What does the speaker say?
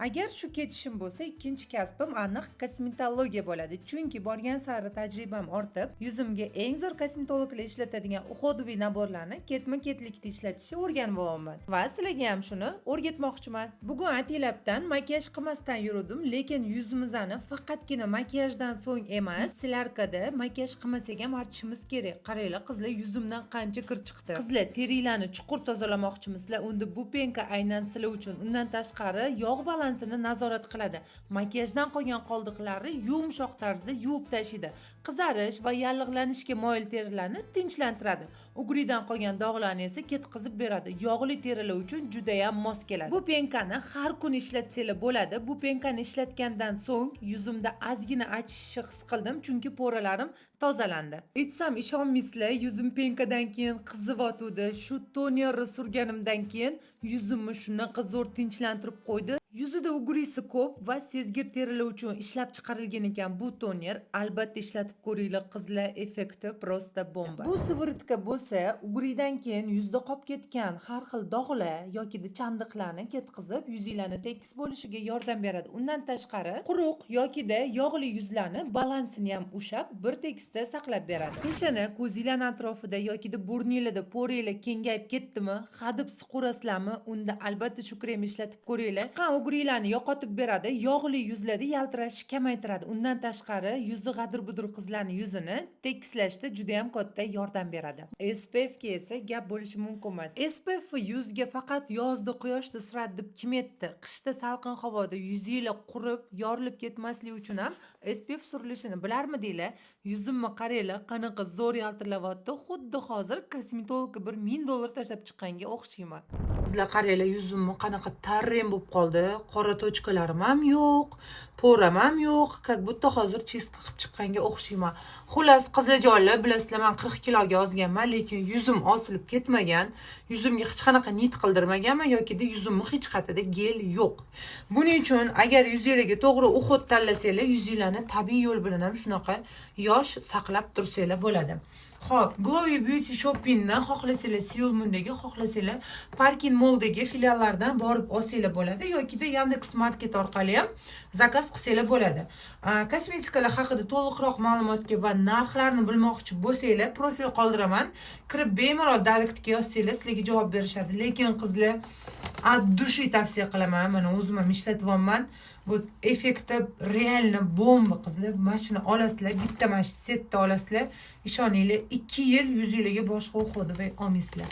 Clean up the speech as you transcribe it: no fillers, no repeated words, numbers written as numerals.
Agar shu ketishim bo'lsa, ikkinchi kasbim aniq kosmetologiya bo'ladi. Chunki borgan sari tajribam ortib, yuzimga eng zo'r kosmetologlar ishlatadigan uhuduviy naborlarni ketma-ketlikda ishlatishni o'rganib olman. Va sizlarga ham shuni o'rgatmoqchiman. Bugun ataylabdan makiyaj qilmasdan yurdim, lekin yuzimizni faqatgina makiyajdan so'ng emas, silarkada makiyaj qilmasak ham artishimiz kerak. Qaranglar, qizlar, yuzimdan qancha kir chiqdi. Qizlar, teringlarni chuqur tozalamoqchimisizlar? Unda bu penka aynan sizlar uchun. Undan tashqari yog' balansini nazorat qiladi. Makiyajdan qolgan qoldiqlarni yumshoq tarzda yuvib tashlaydi. Qizarish va yallig'lanishga moyil terilarni tinchlantiradi. Ugridan qolgan dog'larni esa ketkizib beradi. Yog'li terilar uchun juda ham mos keladi. Bu penkani har kun ishlatsanglar bo'ladi. Bu penkani ishlatgandan so'ng yuzimda ozgina achishni his qildim, chunki poralarim tozalandi. Aytsam ishonmaysizlar, yuzim penkadan keyin qizivyotdi. Shu tonerni surganimdan keyin yuzimni shunaqa zo'r tinchlantirib qo'ydi. Yuzida ugrisi ko'p va sezgir terilar uchun ishlab chiqarilgan ekan bu toner. Albatta ishlatib ko'ringlar qizlar, effekti prosta bomba. Bu siviritka bo'lsa, ugridan keyin yuzda qolib ketgan har xil dog'lar yoki chandiqlarni ketkizib, yuzinglarni tekis bo'lishiga yordam beradi. Undan tashqari, quruq yoki yog'li yuzlarni balansini ham ushlab, bir tekisda saqlab beradi. Peshona, ko'zinglar atrofida yoki burninglarda poralar kengayib ketdimi, hadib siqurasizlarmi? Unda albatta shu krem ishlatib ko'ringlar. Ugrilarni yo'qotib beradi, yog'li yuzlarda yaltirashni kamaytiradi. Undan tashqari, yuzi g'adir-budur qizlarning yuzini tekislashda juda ham katta yordam beradi. SPF ga esa gap bo'lishi mumkin emas. SPF yuzga faqat yozda quyoshda suradi deb kim aytdi? Qishda salqin havoda yuzinglar qurib, yorilib ketmasligi uchun ham SPF surilishini bilarmidinglar? Yuzimni qaranglar, qanaqa zo'r yaltirlayapti. Xuddi hozir kosmetologga $1000 tashlab chiqqanga o'xshayman. Sizlar qaranglar, yuzimni qanaqa tarrem bo'lib qoldi. Qora tochkalarim ham yo'q, poram ham yo'q. Как будто hozir chiska qilib chiqqanga o'xshayman. Xullas, qizlarjonlar, bilasizlar, men 40 kiloga ozganman, lekin yuzim osilib ketmagan. Yuzimga hech qanaqa nit qildirmaganman yoki yuzimni hech qayerda gel yo'q. Buning uchun agar yuzingizga to'g'ri uhud tanlasanglar, yuzinglarni tabiiy yo'l bilan ham shunaqa yosh saqlab tursanglar bo'ladi. Xo'p, Glowy Beauty Shoppingni xohlasanglar Seoul Moondagi, xohlasanglar Parking Mall'dagi filiallardan borib olsanglar bo'ladi yoki Yandex Market orqali ham zakaz qilsanglar bo'ladi. Kosmetikalar haqida to'liqroq ma'lumotga va narxlarni bilmoqchi bo'lsanglar, profil qoldiraman. Kirib bemalol direktga yozsanglar sizlarga javob berishadi. Lekin qizlar, от души tavsiya qilaman. Mana o'zim ham ishlatyapman. Bu effekti realni bomba qizlar. Mashina olasizlar, bitta mash setda olasizlar. Ishoninglar, 2 yil yuzingizga boshqa uhuduviy olmaysizlar.